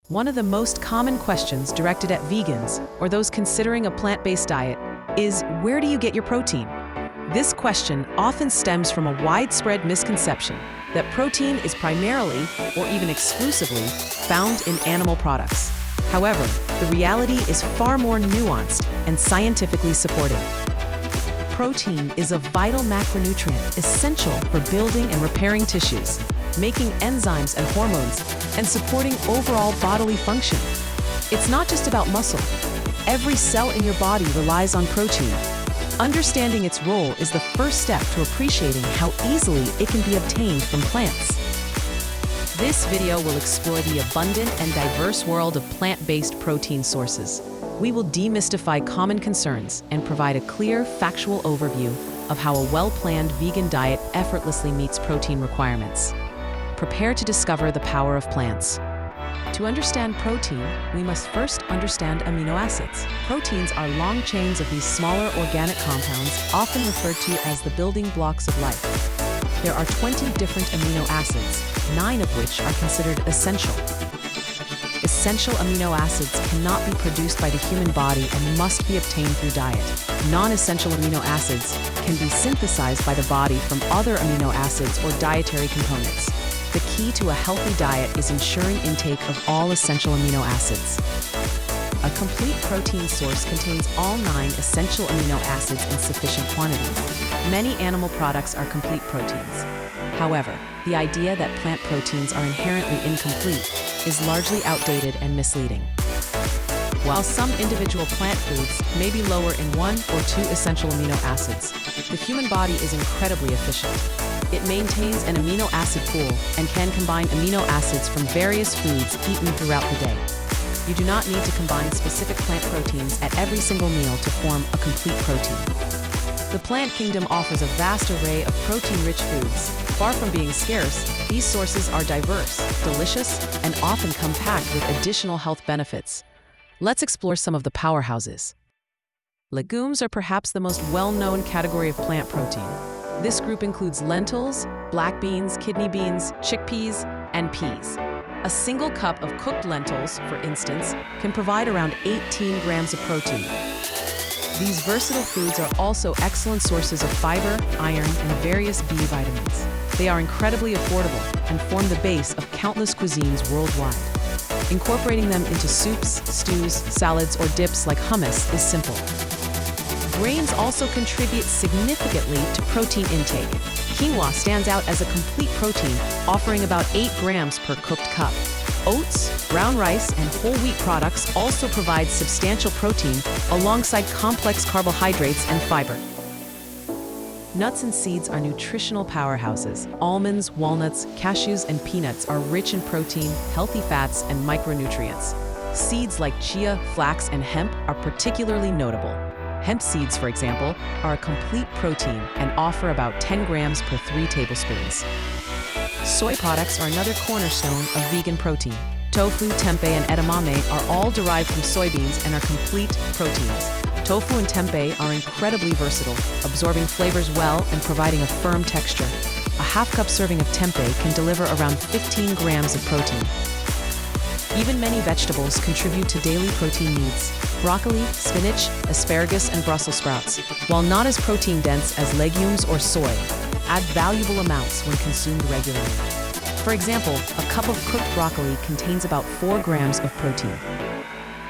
One of the most common questions directed at vegans or those considering a plant-based diet is, where do you get your protein? This question often stems from a widespread misconception that protein is primarily, or even exclusively, found in animal products. However, the reality is far more nuanced and scientifically supported. Protein is a vital macronutrient essential for building and repairing tissues, making enzymes and hormones, and supporting overall bodily function. It's not just about muscle. Every cell in your body relies on protein. Understanding its role is the first step to appreciating how easily it can be obtained from plants. This video will explore the abundant and diverse world of plant-based protein sources. We will demystify common concerns and provide a clear, factual overview of how a well-planned vegan diet effortlessly meets protein requirements. Prepare to discover the power of plants. To understand protein, we must first understand amino acids. Proteins are long chains of these smaller organic compounds, often referred to as the building blocks of life. There are 20 different amino acids, 9 of which are considered essential. Essential amino acids cannot be produced by the human body and must be obtained through diet. Non-essential amino acids can be synthesized by the body from other amino acids or dietary components. The key to a healthy diet is ensuring intake of all essential amino acids. A complete protein source contains all 9 essential amino acids in sufficient quantities. Many animal products are complete proteins. However, the idea that plant proteins are inherently incomplete is largely outdated and misleading. While some individual plant foods may be lower in 1 or 2 essential amino acids, the human body is incredibly efficient. It maintains an amino acid pool and can combine amino acids from various foods eaten throughout the day. You do not need to combine specific plant proteins at every single meal to form a complete protein. The plant kingdom offers a vast array of protein-rich foods. Far from being scarce, these sources are diverse, delicious, and often come packed with additional health benefits. Let's explore some of the powerhouses. Legumes are perhaps the most well-known category of plant protein. This group includes lentils, black beans, kidney beans, chickpeas, and peas. A single cup of cooked lentils, for instance, can provide around 18 grams of protein. These versatile foods are also excellent sources of fiber, iron, and various B vitamins. They are incredibly affordable and form the base of countless cuisines worldwide. Incorporating them into soups, stews, salads, or dips like hummus is simple. Grains also contribute significantly to protein intake. Quinoa stands out as a complete protein, offering about 8 grams per cooked cup. Oats, brown rice, and whole wheat products also provide substantial protein alongside complex carbohydrates and fiber. Nuts and seeds are nutritional powerhouses. Almonds, walnuts, cashews, and peanuts are rich in protein, healthy fats, and micronutrients. Seeds like chia, flax, and hemp are particularly notable. Hemp seeds, for example, are a complete protein and offer about 10 grams per 3 tablespoons. Soy products are another cornerstone of vegan protein. Tofu, tempeh, and edamame are all derived from soybeans and are complete proteins. Tofu and tempeh are incredibly versatile, absorbing flavors well and providing a firm texture. A half-cup serving of tempeh can deliver around 15 grams of protein. Even many vegetables contribute to daily protein needs. Broccoli, spinach, asparagus, and Brussels sprouts, while not as protein-dense as legumes or soy, add valuable amounts when consumed regularly. For example, a cup of cooked broccoli contains about 4 grams of protein.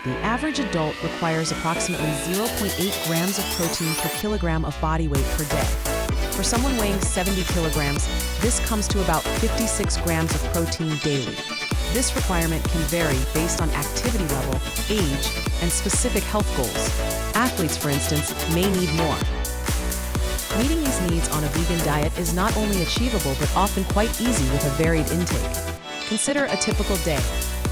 The average adult requires approximately 0.8 grams of protein per kilogram of body weight per day. For someone weighing 70 kilograms, this comes to about 56 grams of protein daily. This requirement can vary based on activity level, age, and specific health goals. Athletes, for instance, may need more. Meeting these needs on a vegan diet is not only achievable but often quite easy with a varied intake. Consider a typical day: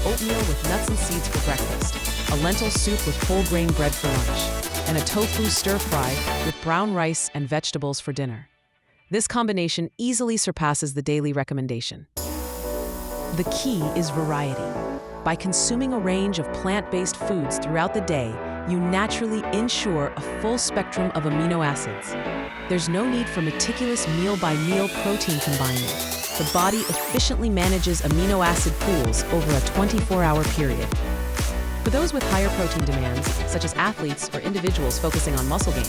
oatmeal with nuts and seeds for breakfast, a lentil soup with whole grain bread for lunch, and a tofu stir-fry with brown rice and vegetables for dinner. This combination easily surpasses the daily recommendation. The key is variety. By consuming a range of plant-based foods throughout the day, you naturally ensure a full spectrum of amino acids. There's no need for meticulous meal-by-meal protein combining. The body efficiently manages amino acid pools over a 24-hour period. For those with higher protein demands, such as athletes or individuals focusing on muscle gain,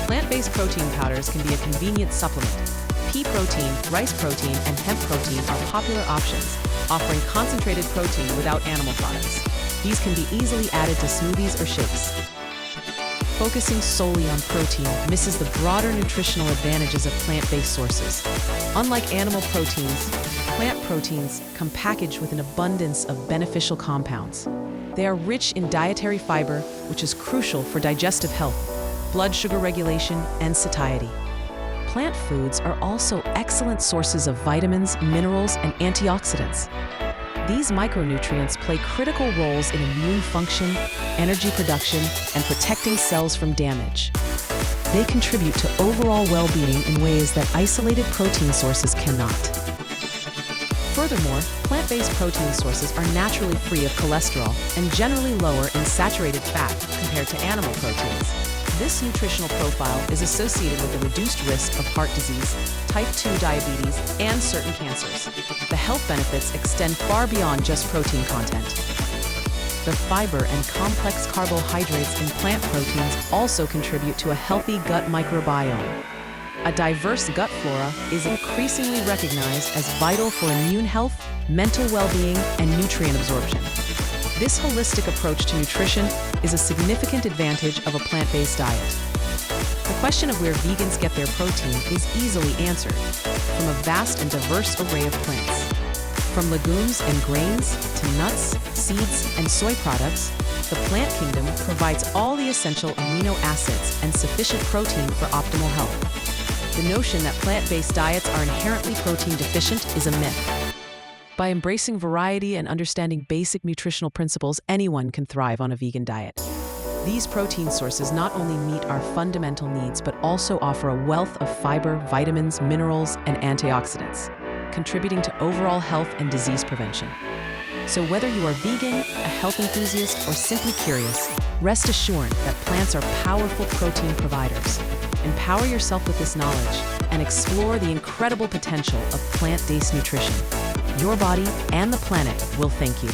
plant-based protein powders can be a convenient supplement. Pea protein, rice protein, and hemp protein are popular options, offering concentrated protein without animal products. These can be easily added to smoothies or shakes. Focusing solely on protein misses the broader nutritional advantages of plant-based sources. Unlike animal proteins, plant proteins come packaged with an abundance of beneficial compounds. They are rich in dietary fiber, which is crucial for digestive health, blood sugar regulation, and satiety. Plant foods are also excellent sources of vitamins, minerals, and antioxidants. These micronutrients play critical roles in immune function, energy production, and protecting cells from damage. They contribute to overall well-being in ways that isolated protein sources cannot. Furthermore, plant-based protein sources are naturally free of cholesterol and generally lower in saturated fat compared to animal proteins. This nutritional profile is associated with a reduced risk of heart disease, type 2 diabetes, and certain cancers. The health benefits extend far beyond just protein content. The fiber and complex carbohydrates in plant proteins also contribute to a healthy gut microbiome. A diverse gut flora is increasingly recognized as vital for immune health, mental well-being, and nutrient absorption. This holistic approach to nutrition is a significant advantage of a plant-based diet. The question of where vegans get their protein is easily answered from a vast and diverse array of plants. From legumes and grains to nuts, seeds, and soy products, the plant kingdom provides all the essential amino acids and sufficient protein for optimal health. The notion that plant-based diets are inherently protein deficient is a myth. By embracing variety and understanding basic nutritional principles, anyone can thrive on a vegan diet. These protein sources not only meet our fundamental needs, but also offer a wealth of fiber, vitamins, minerals, and antioxidants, contributing to overall health and disease prevention. So whether you are vegan, a health enthusiast, or simply curious, rest assured that plants are powerful protein providers. Empower yourself with this knowledge and explore the incredible potential of plant-based nutrition. Your body and the planet will thank you.